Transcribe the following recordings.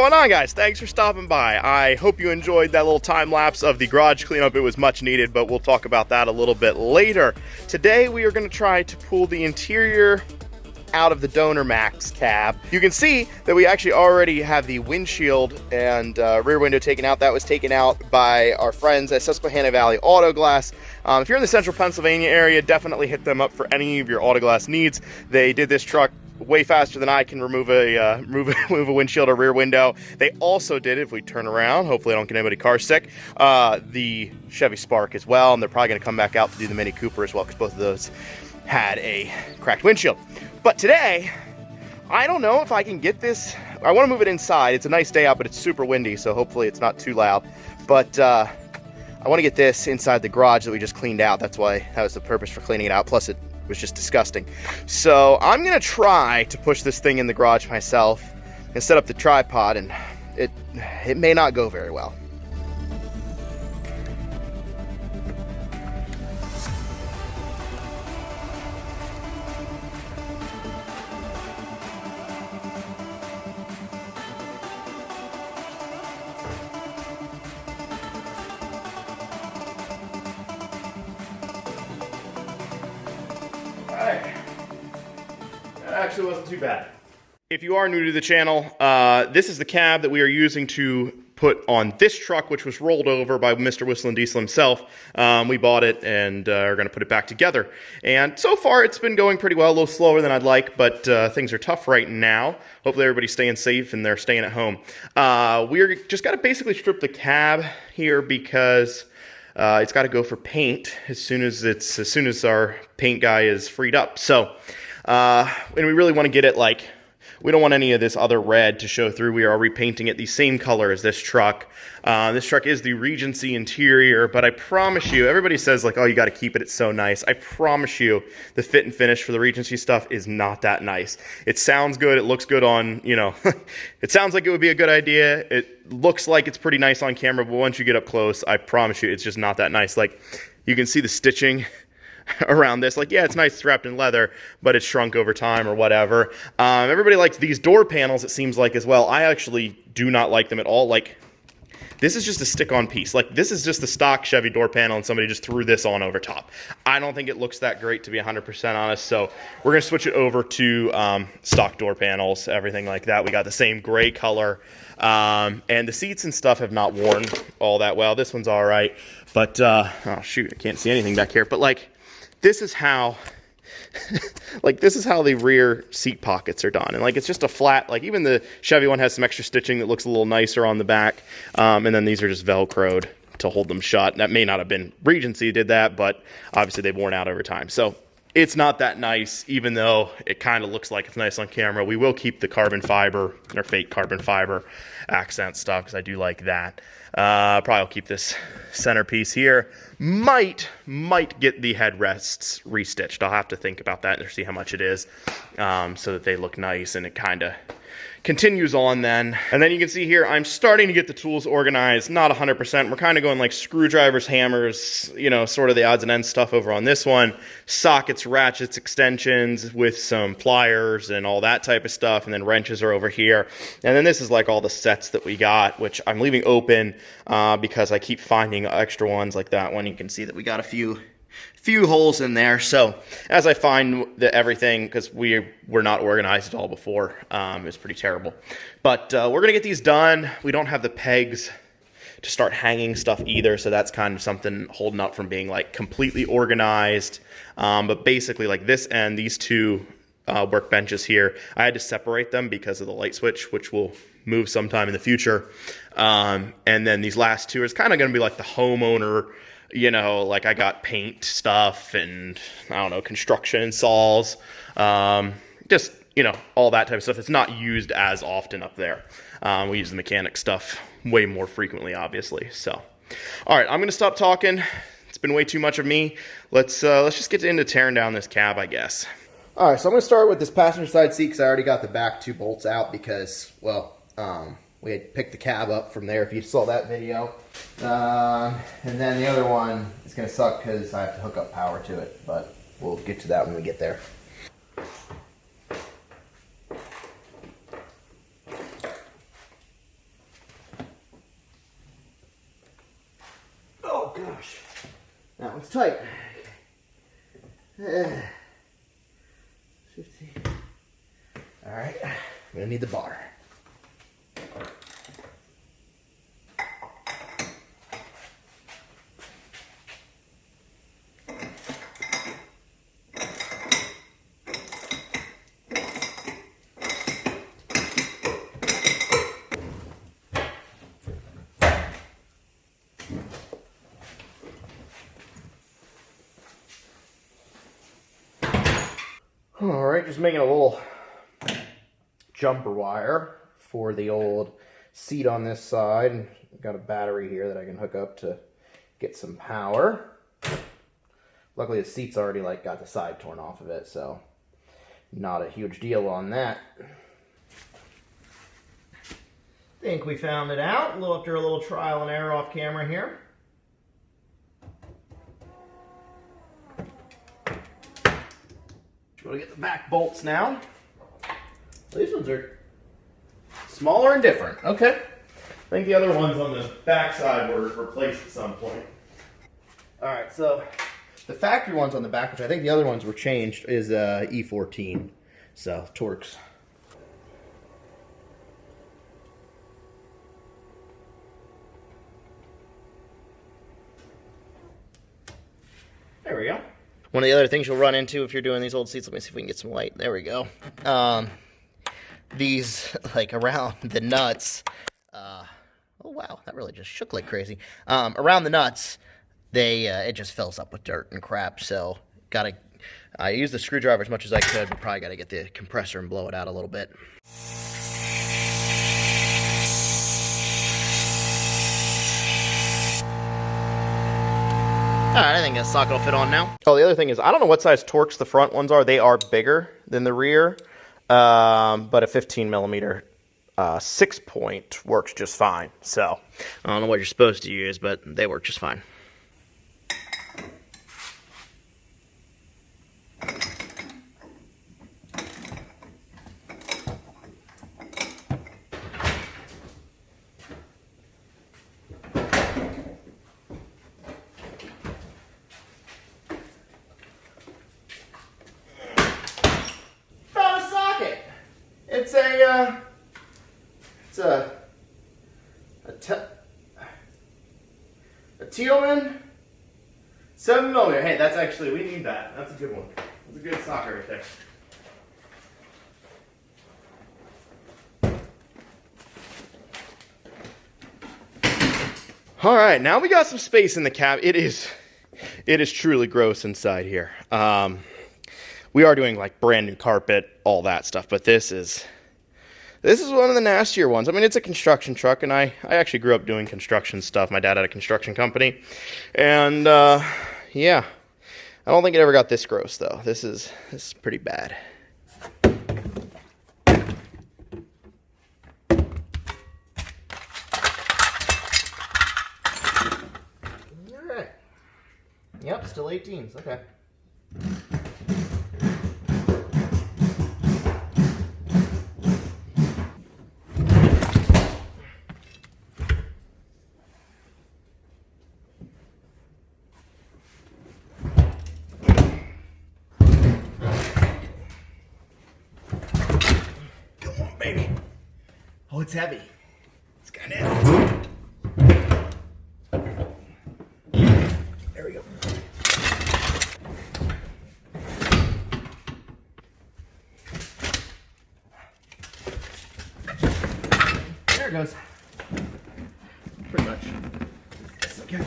going on, guys? Thanks for stopping by. I hope you enjoyed that little time lapse of the garage cleanup. It was much needed, but we'll talk about that a little bit later. Today we are going to try to pull the interior out of the Duramax cab. You can see that we actually already have the windshield and rear window taken out. That was taken out by our friends at Susquehanna Valley Auto Glass. If you're in the central Pennsylvania area, definitely hit them up for any of your auto glass needs. They did this truck way faster than I can remove a windshield or rear window. They also did, if we turn around, hopefully I don't get anybody car sick, the Chevy Spark as well, and they're probably going to come back out to do the Mini Cooper as well, because both of those had a cracked windshield. But today, I don't know if I can get this. I want to move it inside. It's a nice day out, but it's super windy, so hopefully it's not too loud. But I want to get this inside the garage that we just cleaned out. That was the purpose for cleaning it out. Plus it was just disgusting. So I'm gonna try to push this thing in the garage myself and set up the tripod, and it may not go very well. That actually wasn't too bad. If you are new to the channel, this is the cab that we are using to put on this truck, which was rolled over by Mr. Whistle and Diesel himself. We bought it and are going to put it back together. And so far, it's been going pretty well, a little slower than I'd like, but things are tough right now. Hopefully everybody's staying safe and they're staying at home. We're just got to basically strip the cab here because it's got to go for paint as soon as our paint guy is freed up. So, and we really want to get it like, we don't want any of this other red to show through. We are repainting it the same color as this truck. This truck is the Regency interior, but I promise you, everybody says like, oh, you got to keep it, it's so nice. I promise you, the fit and finish for the Regency stuff is not that nice. It sounds good, it looks good on, you know, it sounds like it would be a good idea. It looks like it's pretty nice on camera, but once you get up close, I promise you, it's just not that nice. Like, you can see the stitching around this. Like, yeah, it's nice, it's wrapped in leather, but it's shrunk over time or whatever. Everybody likes these door panels, it seems like, as well. I actually do not like them at all. Like, this is just a stick-on piece. Like, this is just the stock Chevy door panel, and somebody just threw this on over top. I don't think it looks that great, to be 100% honest, so we're going to switch it over to stock door panels, everything like that. We got the same gray color, and the seats and stuff have not worn all that well. This one's all right, but, oh, shoot, I can't see anything back here, but, like, this is how, like, this is how the rear seat pockets are done. And, like, it's just a flat, like, even the Chevy one has some extra stitching that looks a little nicer on the back. And then these are just Velcroed to hold them shut. That may not have been Regency did that, but obviously they've worn out over time. So it's not that nice, even though it kind of looks like it's nice on camera. We will keep the carbon fiber, or fake carbon fiber accent stuff, because I do like that. Probably I'll keep this centerpiece here. Might get the headrests restitched. I'll have to think about that and see how much it is, so that they look nice and it kind of continues on then. And then you can see here, I'm starting to get the tools organized, not 100%. We're kind of going like screwdrivers, hammers, you know, sort of the odds and ends stuff over on this one. Sockets, ratchets, extensions with some pliers and all that type of stuff. And then wrenches are over here. And then this is like all the sets that we got, which I'm leaving open because I keep finding extra ones like that one. You can see that we got a few holes in there. So as I find everything, because we were not organized at all before, it was pretty terrible. But we're gonna get these done. We don't have the pegs to start hanging stuff either, so that's kind of something holding up from being like completely organized. But basically, like this end, these two workbenches here, I had to separate them because of the light switch, which will move sometime in the future. And then these last two is kind of gonna be like the homeowner, you know, like I got paint stuff and, I don't know, construction saws, just, you know, all that type of stuff. It's not used as often up there. We use the mechanic stuff way more frequently, obviously. So, all right, I'm going to stop talking. It's been way too much of me. Let's just get into tearing down this cab, I guess. All right, so I'm going to start with this passenger side seat because I already got the back two bolts out because, well, we had picked the cab up from there, if you saw that video. And then the other one is going to suck because I have to hook up power to it, but we'll get to that when we get there. tight. 15. All right, I'm gonna need the bar. All right, just making a little jumper wire for the old seat on this side. And got a battery here that I can hook up to get some power. Luckily the seat's already got the side torn off of it, so not a huge deal on that. Think we found it out. After a little trial and error off camera here. We'll get the back bolts now. These ones are smaller and different. Okay. I think the other ones on the back side were replaced at some point. All right, so the factory ones on the back, which I think the other ones were changed, is E14. So, Torx. There we go. One of the other things you'll run into if you're doing these old seats, let me see if we can get some light. There we go. These, around the nuts, oh wow, that really just shook like crazy. Around the nuts, it just fills up with dirt and crap, so I use the screwdriver as much as I could, but probably gotta get the compressor and blow it out a little bit. Alright, I think that socket will fit on now. Oh, the other thing is, I don't know what size Torx the front ones are. They are bigger than the rear, but a 15 millimeter 6-point works just fine. So, I don't know what you're supposed to use, but they work just fine. A Tealman 7mm. Hey, that's actually, we need that. That's a good one. That's a good socket right there. All right, now we got some space in the cab. It is truly gross inside here. We are doing brand new carpet, all that stuff, but this is one of the nastier ones. I mean, it's a construction truck, and I actually grew up doing construction stuff. My dad had a construction company, and yeah, I don't think it ever got this gross though. This is pretty bad. All right. Yep, still 18s. Okay. Oh, it's heavy. It's kind of heavy. There we go. There it goes. Pretty much. Okay.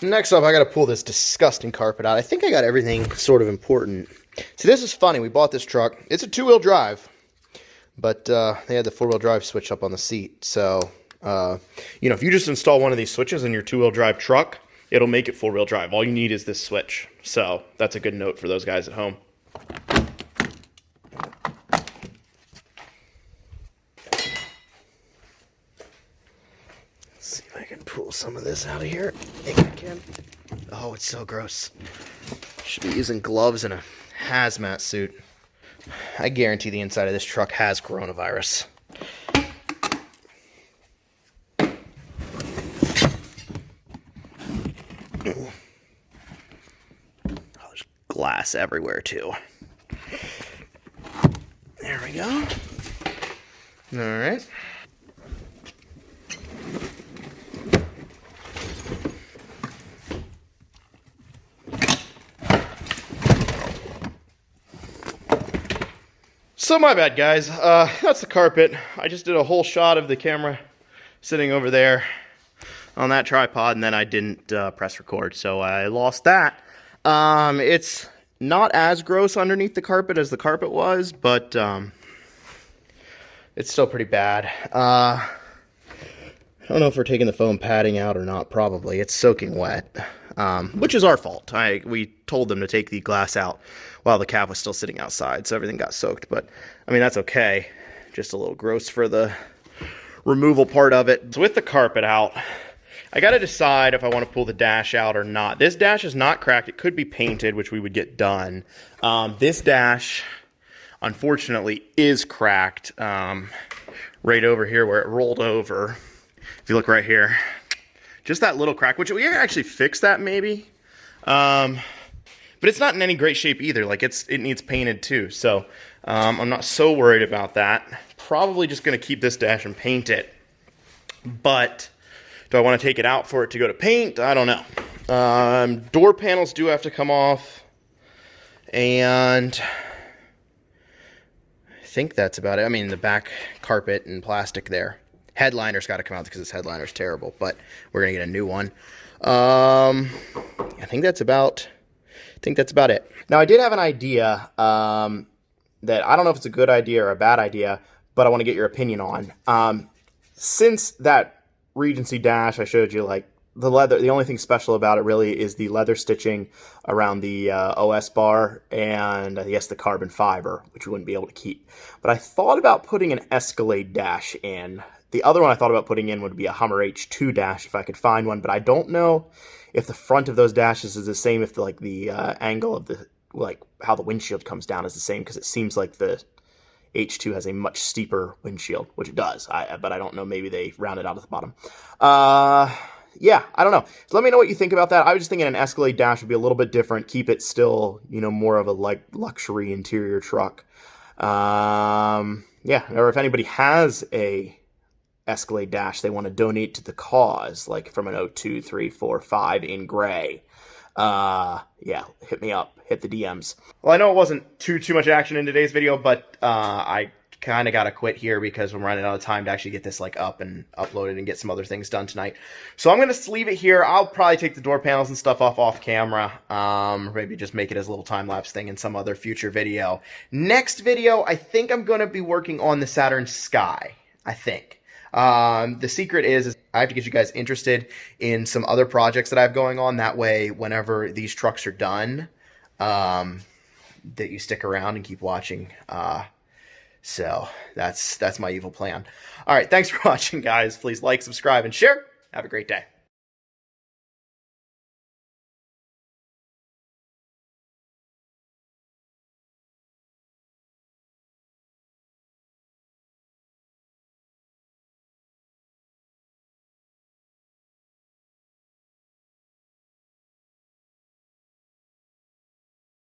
Next up, I got to pull this disgusting carpet out. I think I got everything sort of important. See, this is funny. We bought this truck. It's a 2-wheel drive, but they had the 4-wheel drive switch up on the seat. So, you know, if you just install one of these switches in your 2-wheel drive truck, it'll make it 4-wheel drive. All you need is this switch. So that's a good note for those guys at home. can pull some of this out of here. If I can. Oh, it's so gross. Should be using gloves and a hazmat suit. I guarantee the inside of this truck has coronavirus. Oh, there's glass everywhere, too. There we go. All right. So my bad, guys. That's the carpet. I just did a whole shot of the camera sitting over there on that tripod, and then I didn't press record, so I lost that. It's not as gross underneath the carpet as the carpet was, but it's still pretty bad. I don't know if we're taking the foam padding out or not. Probably. It's soaking wet, which is our fault. We told them to take the glass out while the cab was still sitting outside, so everything got soaked. But, I mean, that's okay. Just a little gross for the removal part of it. So with the carpet out, I got to decide if I want to pull the dash out or not. This dash is not cracked. It could be painted, which we would get done. This dash, unfortunately, is cracked right over here where it rolled over. If you look right here, just that little crack, which we can actually fix that maybe. But it's not in any great shape either. Like it needs painted too. So I'm not so worried about that. Probably just going to keep this dash and paint it. But do I want to take it out for it to go to paint? I don't know. Door panels do have to come off. And I think that's about it. I mean, the back carpet and plastic there. Headliner's got to come out because this headliner's terrible. But we're going to get a new one. I think that's about it. Now, I did have an idea that I don't know if it's a good idea or a bad idea, but I want to get your opinion on. Since that Regency dash I showed you, like the leather, the only thing special about it really is the leather stitching around the OS bar and I guess the carbon fiber, which we wouldn't be able to keep. But I thought about putting an Escalade dash in. The other one I thought about putting in would be a Hummer H2 dash if I could find one, but I don't know if the front of those dashes is the same, if the angle of the, like how the windshield comes down is the same, because it seems like the H2 has a much steeper windshield, which it does, but I don't know, maybe they round it out at the bottom. Yeah, I don't know. So let me know what you think about that. I was just thinking an Escalade dash would be a little bit different, keep it still, you know, more of a like luxury interior truck. Yeah, or if anybody has a Escalade dash they want to donate to the cause, like from an 02, 3, 4, 5 in gray, yeah, hit me up, hit the DMs. Well, I know it wasn't too much action in today's video, but I kind of got to quit here because I'm running out of time to actually get this like up and uploaded and get some other things done tonight. So I'm going to leave it here. I'll probably take the door panels and stuff off camera. Maybe just make it as a little time-lapse thing in some other future video. Next video, I think I'm going to be working on the Saturn Sky, I think. The secret is I have to get you guys interested in some other projects that I have going on. That way, whenever these trucks are done, that you stick around and keep watching. So that's my evil plan. All right. Thanks for watching, guys. Please like, subscribe, and share. Have a great day.